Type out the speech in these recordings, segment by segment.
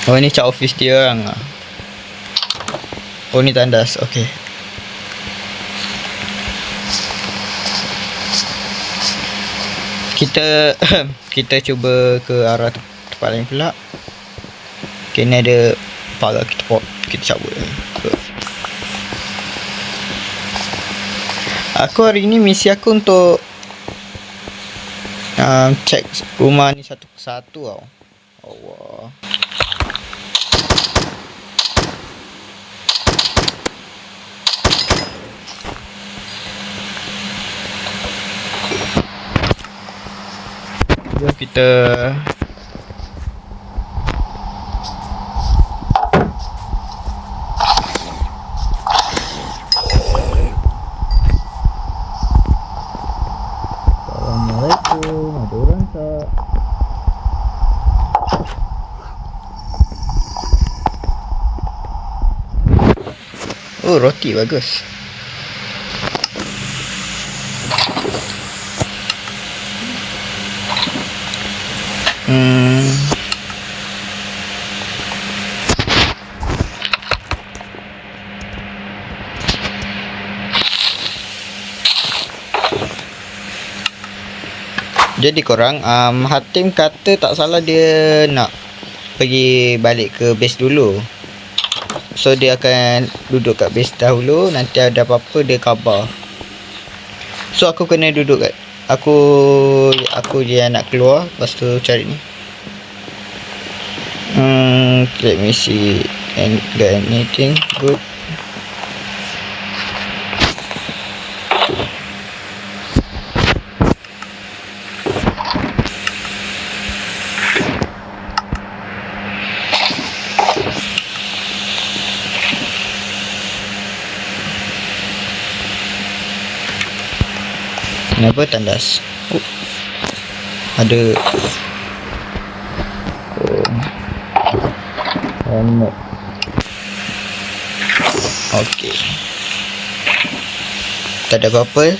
Oh, ni cat office dia orang lah. Oh, ni tandas. Okay. Kita cuba ke arah tempat lain pula. Okay, ni ada pagar kita cabut. Aku hari ni misi aku untuk cek rumah ni satu persatu tau. Allah. Jom kita Assalamualaikum, ada orang tak? Oh, roti bagus. Jadi korang, Hatim kata tak salah dia nak pergi balik ke base dulu. So dia akan duduk kat base dahulu, nanti ada apa-apa dia khabar. So aku kena duduk kat Aku je yang nak keluar, lepas tu cari ni. Let me see. And got anything good? Kenapa tandas? Oh, ada helmet. Okey. Tak ada apa-apa.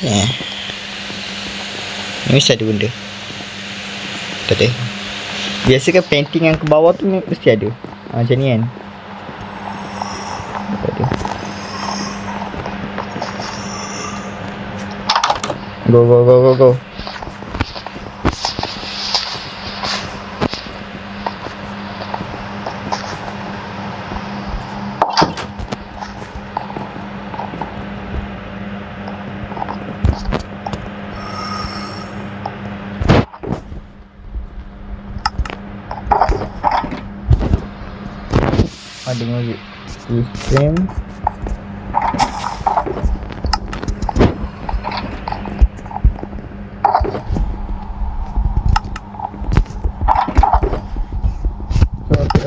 Ni mesti ada benda. Tak ada. Biasa kan painting yang ke bawah tu mesti ada. Macam ni kan. Tak ada. Go. Ada muzik stream.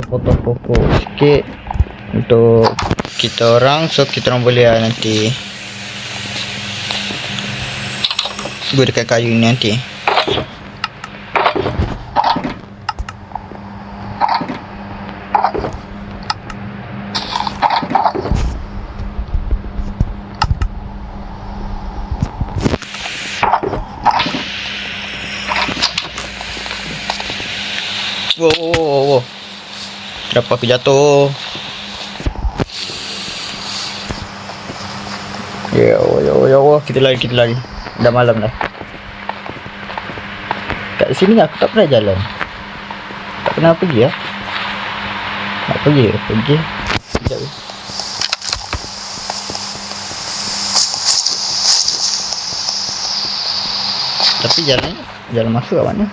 Potong pokok sikit untuk kita orang, so kita orang boleh nanti gunakan kayu ni nanti. Wow. Kenapa aku jatuh? Ya Allah, kita lari. Dah malam dah. Kat sini aku tak pernah jalan. Tak pernah pergi lah. Nak pergi. Sekejap. Tapi jalan masuk kat mana?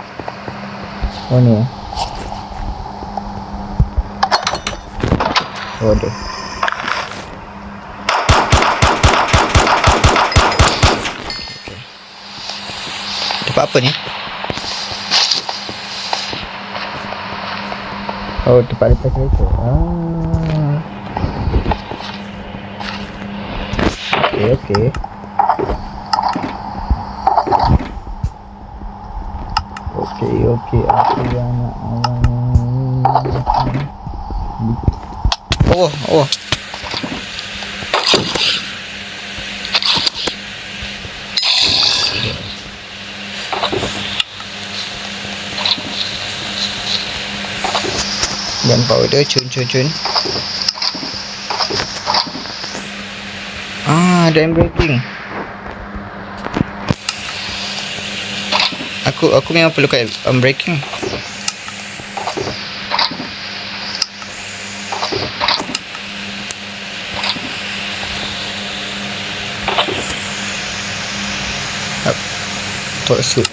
Oh ni. Oh ada. Okay. Tempat apa ni? Oh, tempat lepas kereta. Okay. Okey. Aku yang nak Oh. Gunpowder, cun. Ada breaking. Aku memang perlukan breaking. Tok suit.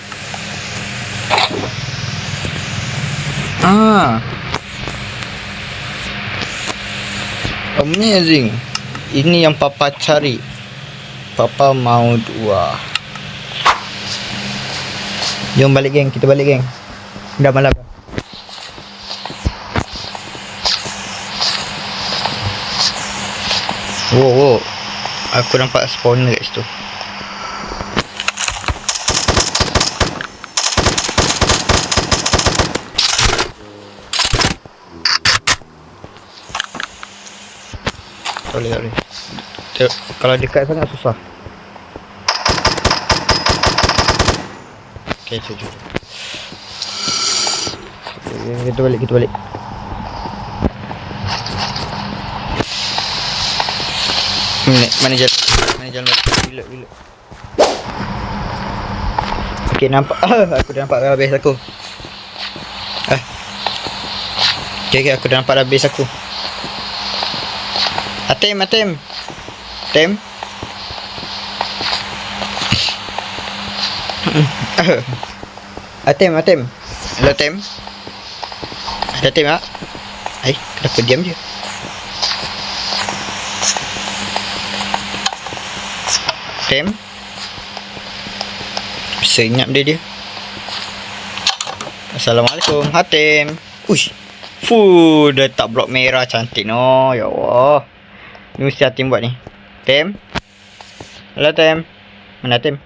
Amazing. Ini yang Papa cari. Papa mau 2. Jom balik geng, kita balik geng. Dah malam. Wow. Aku nampak spawner kat situ. Tak boleh. Kalau dekat sangat susah. Okay, jom. Kita balik. Mana jalan bila. Okay, nampak. Aku dah nampak habis aku. Okay, aku dah nampak habis aku. Atem. Atem. Hello, Tem. Ada Tem tak? Kenapa diam je? Tem. Senyap dia. Assalamualaikum, Hatim. Uish. Dah tak blok merah cantik no. Ya Allah. Ni mesti Hatim buat ni. Tem. Hello, Tem. Mana Tem?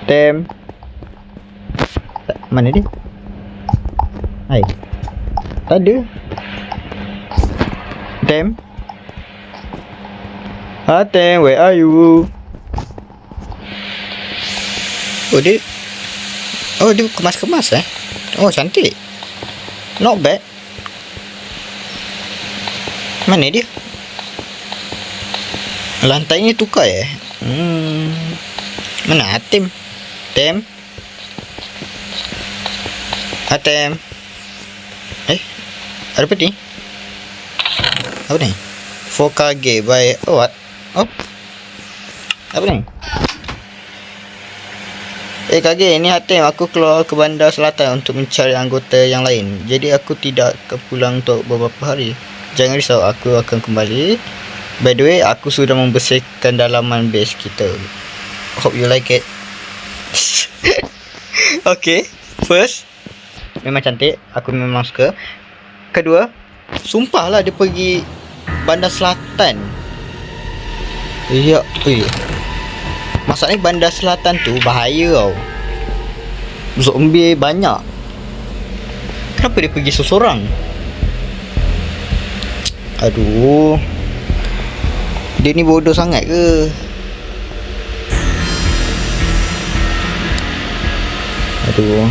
Tem. Mana dia? Tak ada. Tem. Tem, where are you? Dia kemas-kemas cantik. Not bad. Mana dia? Lantainya tukar Mana Hatim? Tem. Ada apa ni? 4KG by what? Apa ni? KG, ni Hatim. Aku keluar ke bandar selatan untuk mencari anggota yang lain. Jadi aku tidak pulang untuk beberapa hari. Jangan risau, aku akan kembali. By the way, aku sudah membersihkan dalaman base kita. Hope you like it. Okay, first, memang cantik. Aku memang suka. Kedua, sumpah lah dia pergi bandar selatan. Masalahnya bandar selatan tu bahaya tau. Zombie banyak. Kenapa dia pergi seorang? Aduh. Dia ni bodoh sangat ke? Aduh.